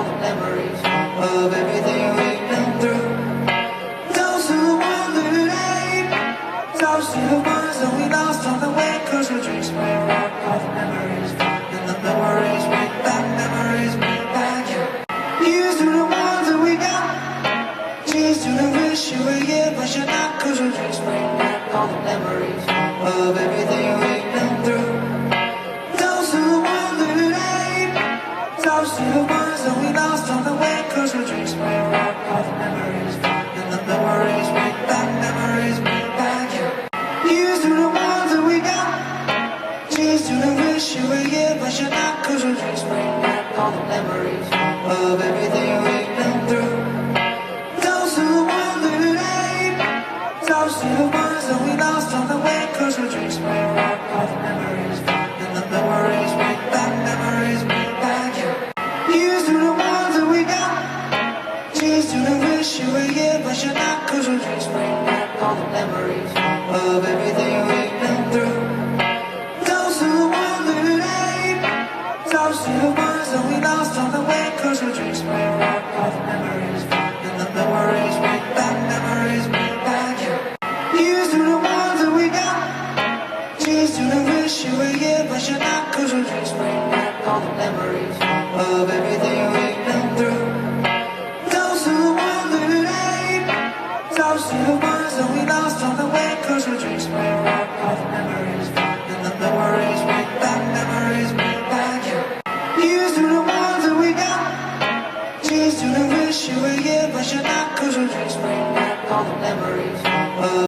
all the memories of everything we've been through. Those who wandered aim, those to the ones that we lost on the way, 'cause our dreams bring back all the memories, and the memories bring back, yeah. Here's to the ones that we got, cheers to the wish you were here but you're not, 'cause our dreams bring back all the memories of everything we've been through. Those who wandered aim, those to the ones that we lost on the way, 'cause our dreams bring back all the memories, and the memories bring back, yeah. Here's to the ones that we got, cheers to the wish you were here but you're not, 'cause our dreams bring back all the memories of everything we've been through. Those who wandered aim, those to the ones that we lost on the way, 'cause our dreams bring back all the memories, and the memories bring back, yeah. Here's to the ones that we got, cheers to the wish you were here but you're not, 'cause our dreams bring back all the memories of everything we've been through. Those who wandered aim, those to the ones that we lost on the way, 'cause our dreams bring back all the memories, and the memories bring back, yeah. Here's to the ones that we got, cheers to the wish you were here but you're not, 'cause our dreams bring back all the memories of everything.